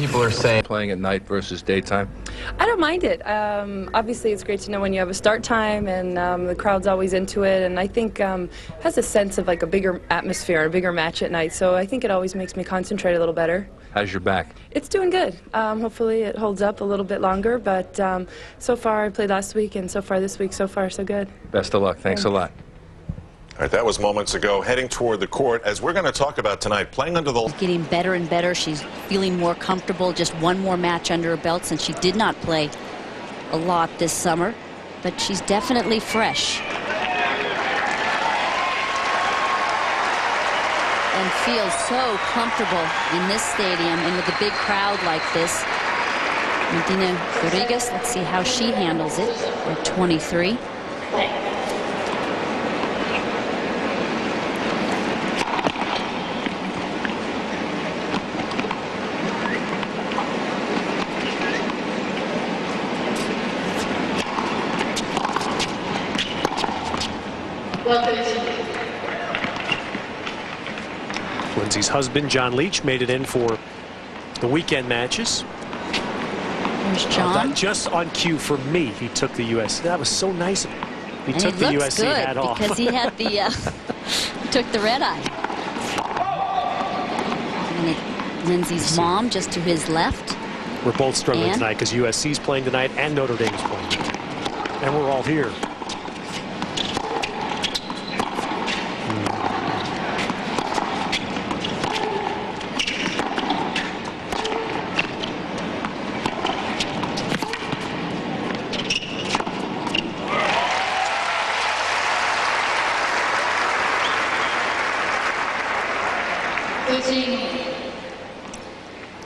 people are saying playing at night versus daytime? I don't mind it. Obviously, it's great to know when you have a start time, and the crowd's always into it. And I think it has a sense of like a bigger atmosphere, a bigger match at night. So I think it always makes me concentrate a little better. How's your back? It's doing good. Hopefully, it holds up a little bit longer. But so far, I played last week, and so far this week, so far so good. Best of luck. Thanks a lot. All right, that was moments ago, heading toward the court. As we're going to talk about tonight, playing under the... Getting better and better. She's feeling more comfortable. Just one more match under her belt since she did not play a lot this summer. But she's definitely fresh. And feels so comfortable in this stadium and with a big crowd like this. Medina-Garrigues, let's see how she handles it at 23. Lindsay's husband, John Leach, made it in for the weekend matches. There's John. Just on cue for me, he took the U.S. That was so nice of him. He took the USC hat off. Because he had the, he took the red eye. And Lindsay's mom just to his left. We're both struggling tonight because USC's playing tonight and Notre Dame's playing tonight. And we're all here.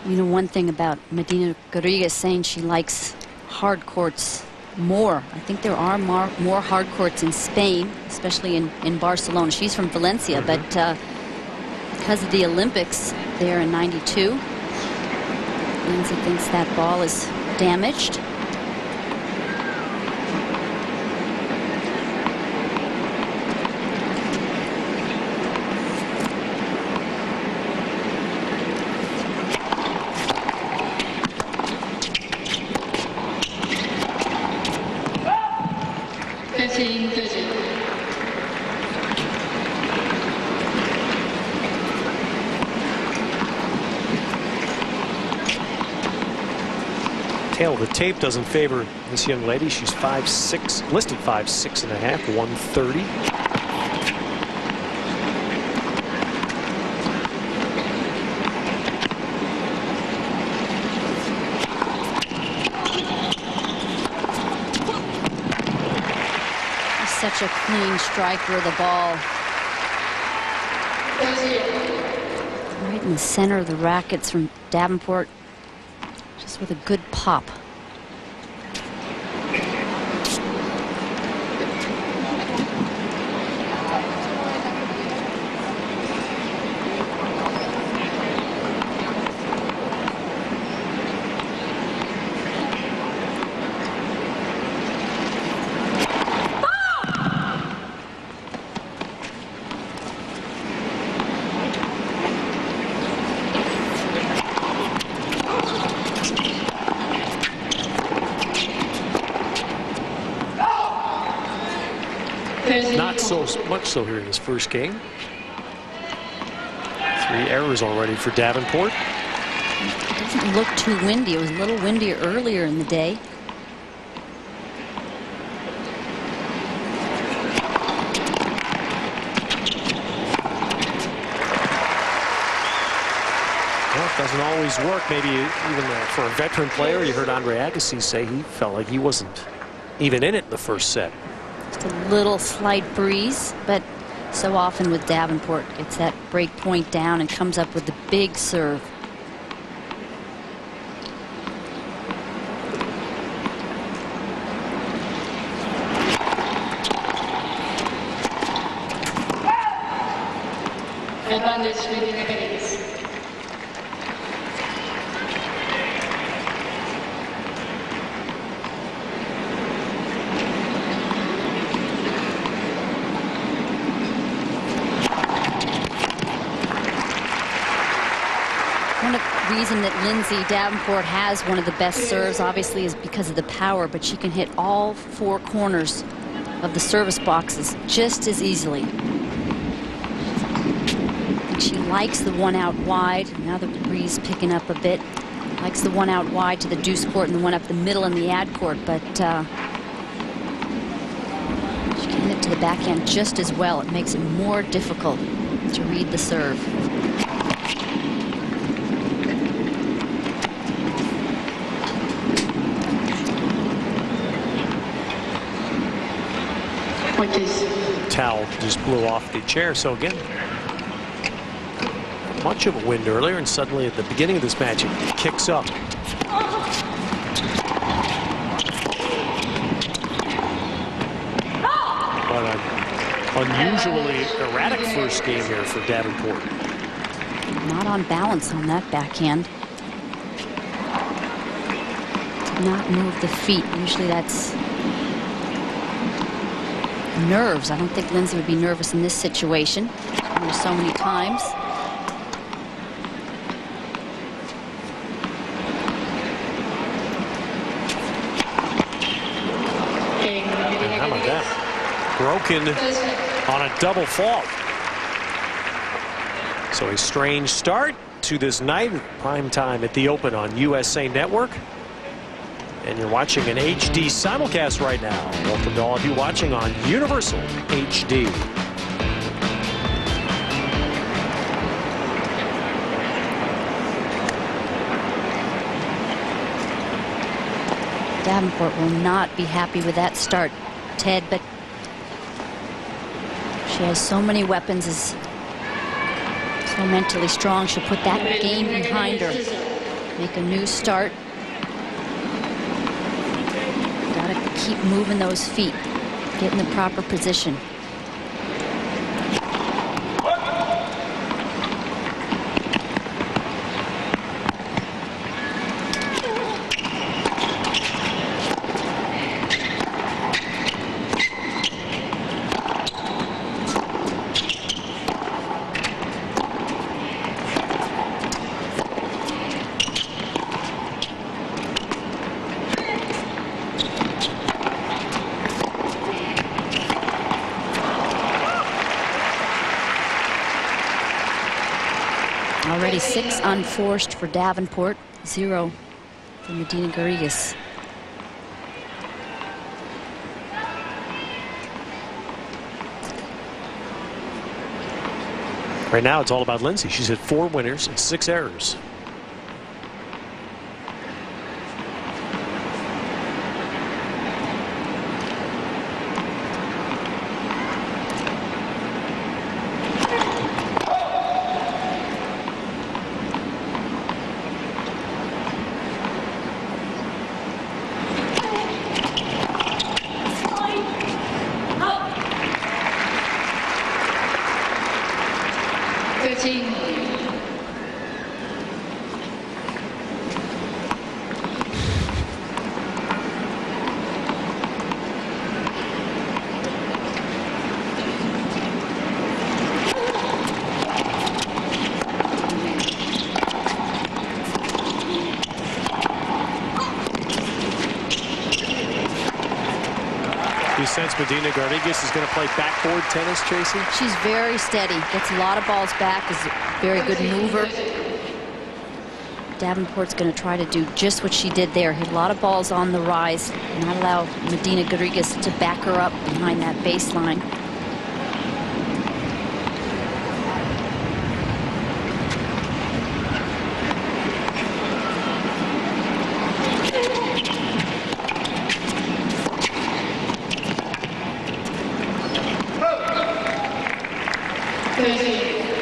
You know, one thing about Medina-Garrigues saying she likes hard courts more. I think there are more hard courts in Spain, especially in Barcelona. She's from Valencia, but because of the Olympics there in '92, Lindsay thinks that ball is damaged. Tail of the tape doesn't favor this young lady. She's 5'6", listed 5'6" and a half, 130. Such a clean striker of the ball. Right in the center of the rackets from Davenport. Just with a good pop. Not so much so here in this first game. 3 errors already for Davenport. It doesn't look too windy. It was a little windier earlier in the day. Well, it doesn't always work. Maybe even for a veteran player, you heard Andre Agassi say he felt like he wasn't even in it in the first set. Just a little slight breeze, but so often with Davenport, gets that break point down and comes up with the big serve. reason that Lindsay Davenport has one of the best serves, obviously, is because of the power, but she can hit all 4 corners of the service boxes just as easily. And she likes the one out wide. Now the breeze picking up a bit. Likes the one out wide to the deuce court and the one up the middle in the ad court, but she can hit to the backhand just as well. It makes it more difficult to read the serve. Towel just blew off the chair. So again, much of a wind earlier, and suddenly at the beginning of this match it kicks up. But an unusually erratic first game here for Davenport. Not on balance on that backhand. Did not move the feet. Usually that's nerves. I don't think Lindsay would be nervous in this situation. There's so many times. How about that? Broken on a double fault. So a strange start to this night. Prime time at the Open on USA Network. And you're watching an HD simulcast right now. Welcome to all of you watching on Universal HD. Davenport will not be happy with that start, Ted, but she has so many weapons, is so mentally strong. She'll put that game behind her. Make a new start. Keep moving those feet, get in the proper position. Already 6 unforced for Davenport, 0 for Medina-Garrigues. Right now it's all about Lindsay. She's hit 4 winners and 6 errors. You sense Medina-Garrigues is going to play backboard tennis, Tracy? She's very steady, gets a lot of balls back, is a very good mover. Davenport's going to try to do just what she did there, hit a lot of balls on the rise, not allow Medina-Garrigues to back her up behind that baseline.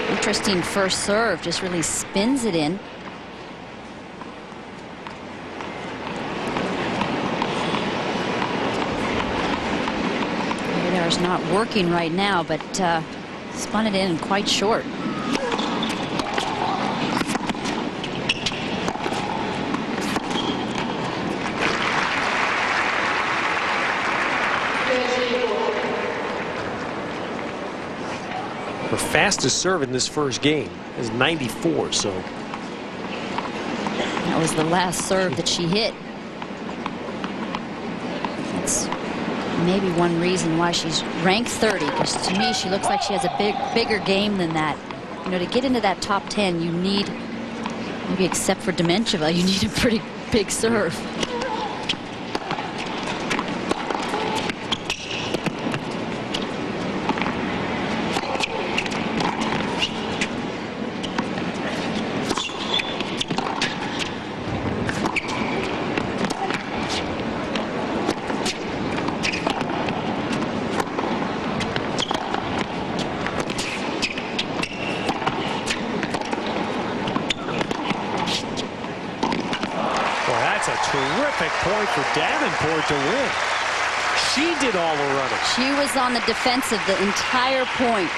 Interesting first serve, just really spins it in. Radar's not working right now, but spun it in quite short. Her fastest serve in this first game is 94, so That was the last serve that she hit. That's maybe one reason why she's ranked 30, because to me she looks like she has a bigger game than that. You know, to get into that top 10, you need, maybe except for Dementia, you need a pretty big serve. Terrific point for Davenport to win. She did all the running. She was on the defensive the entire point.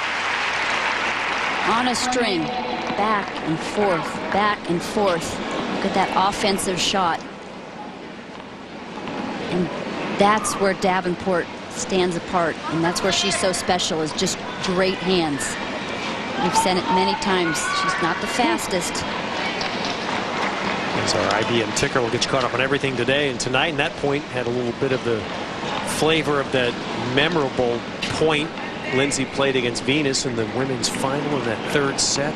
On a string. Back and forth, back and forth. Look at that offensive shot. And that's where Davenport stands apart. And that's where she's so special, is just great hands. We've said it many times. She's not the fastest. As our IBM ticker will get you caught up on everything today and tonight. And that point had a little bit of the flavor of that memorable point Lindsay played against Venus in the women's final in that third set.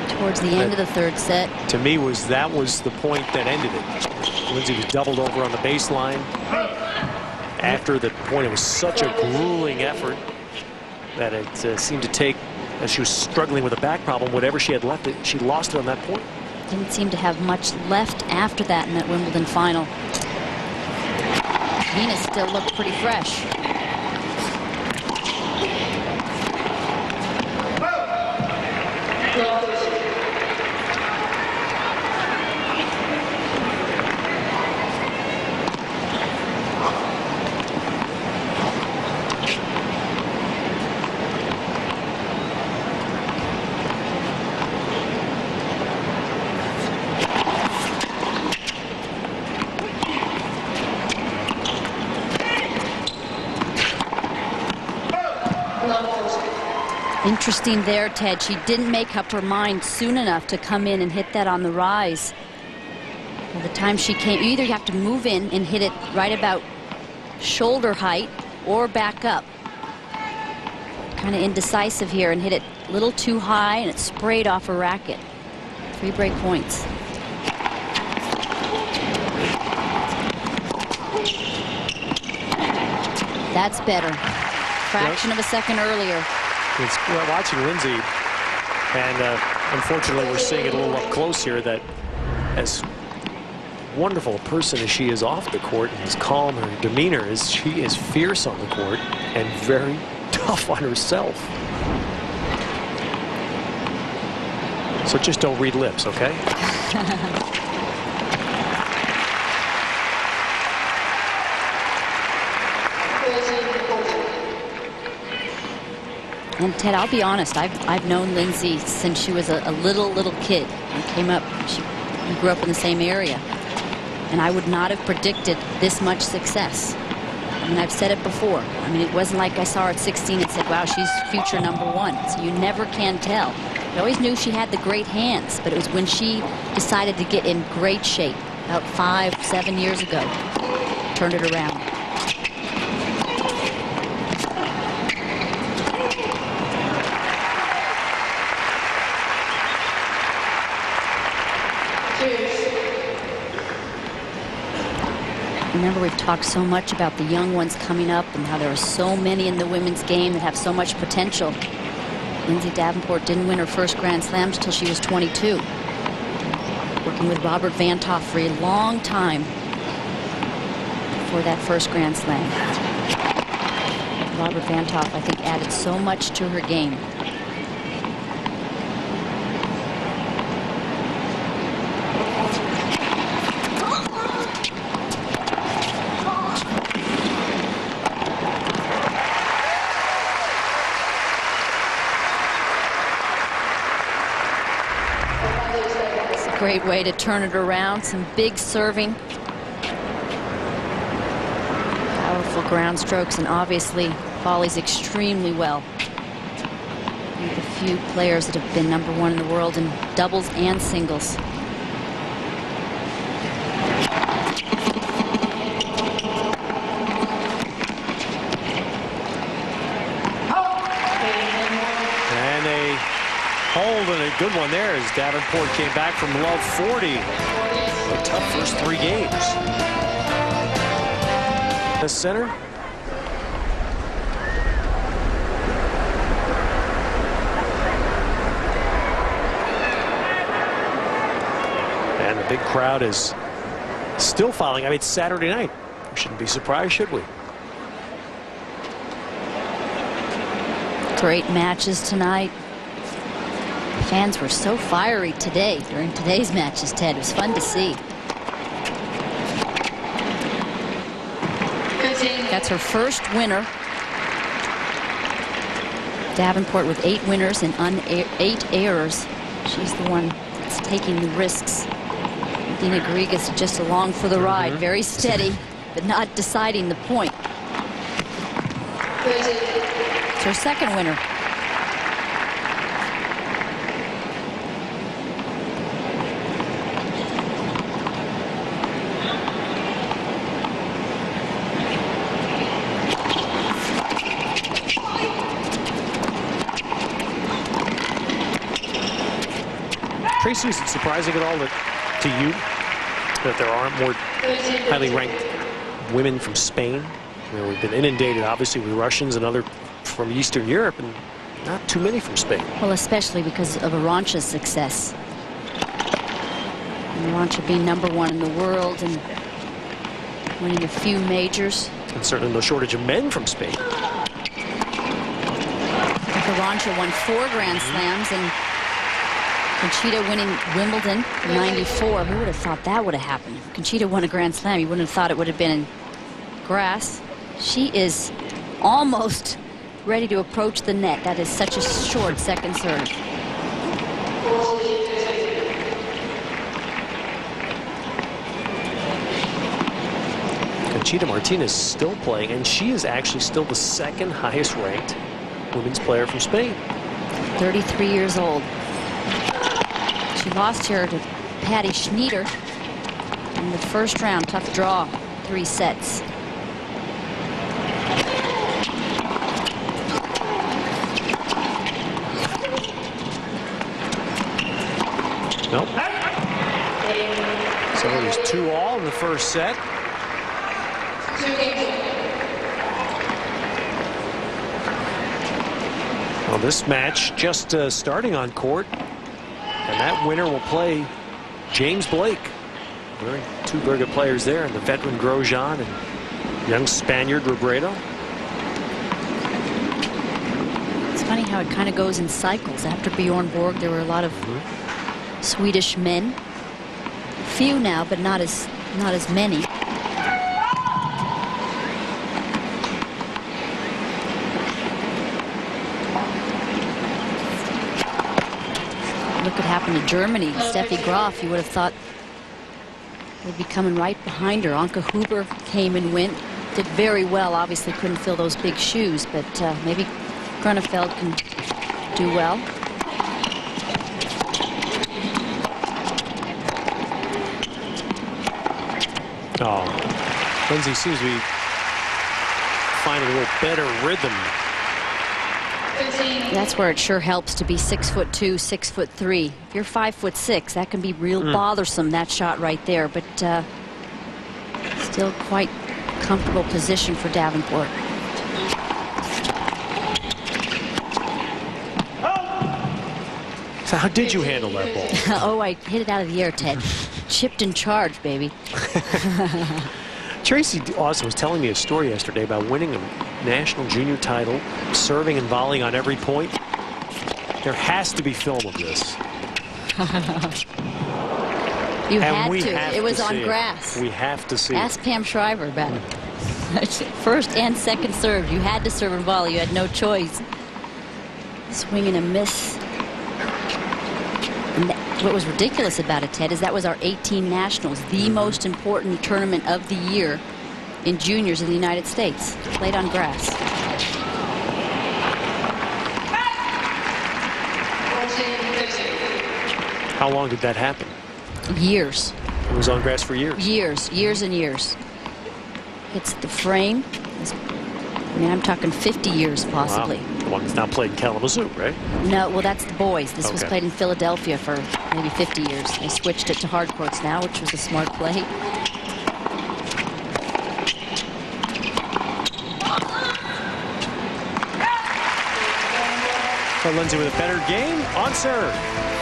Towards the end of the third set. To me, that was the point that ended it. Lindsay was doubled over on the baseline. After the point, it was such a grueling effort that it seemed to take, as she was struggling with a back problem, whatever she had left, she lost it on that point. Didn't seem to have much left after that in that Wimbledon final. Venus still looked pretty fresh. Interesting there, Ted. She didn't make up her mind soon enough to come in and hit that on the rise. By the time she came, you either have to move in and hit it right about shoulder height or back up. Kind of indecisive here and hit it a little too high, and it sprayed off her racket. 3 break points. That's better. Fraction of a second earlier. It's watching Lindsay, and unfortunately we're seeing it a little up close here, that as wonderful a person as she is off the court and as calm her demeanor is, she is fierce on the court and very tough on herself. So just don't read lips, okay? And Ted, I'll be honest, I've known Lindsay since she was a little kid and came up. We grew up in the same area, and I would not have predicted this much success. I mean, I've said it before. I mean, it wasn't like I saw her at 16 and said, wow, she's future #1. So you never can tell. I always knew she had the great hands, but it was when she decided to get in great shape about 5-7 years ago, turned it around. Remember, we've talked so much about the young ones coming up and how there are so many in the women's game that have so much potential. Lindsay Davenport didn't win her first Grand Slams until she was 22. Working with Robert Vantoff for a long time before that first Grand Slam. Robert Vantoff, I think, added so much to her game. Great way to turn it around. Some big serving. Powerful ground strokes, and obviously volleys extremely well. One of the few players that have been #1 in the world in doubles and singles. good one there as Davenport came back from love 40. A tough first 3 games. The center. And the big crowd is still following. I mean, it's Saturday night. We shouldn't be surprised, should we? Great matches tonight. Fans were so fiery today during today's matches, Ted. It was fun to see. That's her first winner. Davenport with 8 winners and 8 errors. She's the one that's taking the risks. Medina-Garrigues just along for the ride. Very steady, but not deciding the point. It's her second winner. Tracy, is it surprising at all to you that there aren't more highly ranked women from Spain? I mean, we've been inundated, obviously, with Russians and other from Eastern Europe, and not too many from Spain. Well, especially because of Arantxa's success. And Arantxa being #1 in the world and winning a few majors. And certainly no shortage of men from Spain. Arantxa won 4 Grand Slams, and Conchita winning Wimbledon in '94. Who would have thought that would have happened? If Conchita won a Grand Slam, you wouldn't have thought it would have been in grass. She is almost ready to approach the net. That is such a short second serve. Conchita Martinez still playing, and she is actually still the 2nd highest ranked women's player from Spain. 33 years old. She lost here to Patty Schneider in the first round. Tough draw, 3 sets. Nope. So it was 2-all in the first set. Well, this match just starting on court, and that winner will play James Blake. Two very good players there, and the veteran Grosjean and young Spaniard Robredo. It's funny how it kind of goes in cycles. After Bjorn Borg, there were a lot of Swedish men. Few now, but not as many. Look what happened to Germany. Steffi Graf, you would have thought they'd be coming right behind her. Anke Huber came and went. Did very well. Obviously couldn't fill those big shoes, but maybe Grunefeld can do well. Oh, Lindsay seems to be finding a little better rhythm. That's where it sure helps to be 6'2", 6'3". If you're 5'6", that can be real bothersome, that shot right there. But still quite comfortable position for Davenport. So how did you handle that ball? Oh, I hit it out of the air, Ted. Chipped and charged, baby. Tracy also was telling me a story yesterday about winning a national junior title, serving and volleying on every point. There has to be film of this. You had to. It was on grass. We have to see Ask Pam Shriver about it. First and second serve. You had to serve and volley. You had no choice. Swing and a miss. And what was ridiculous about it, Ted, is that was our 18 nationals, the most important tournament of the year in juniors in the United States. Played on grass. How long did that happen? Years. It was on grass for years. Years and years. Hits the frame. I mean, I'm talking 50 years possibly. Wow. The one that's now played in Kalamazoo, right? No, well, that's the boys. This was Okay. played in Philadelphia for maybe 50 years. They switched it to hard courts now, which was a smart play. So Lindsay with a better game on serve.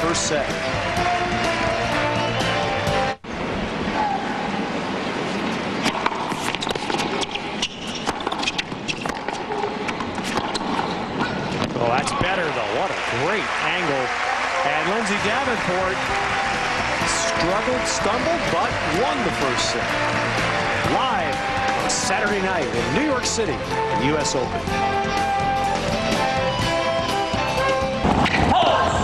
First set. Oh, that's better, though. What a great angle. And Lindsay Davenport struggled, stumbled, but won the first set. Live on Saturday night in New York City, the U.S. Open.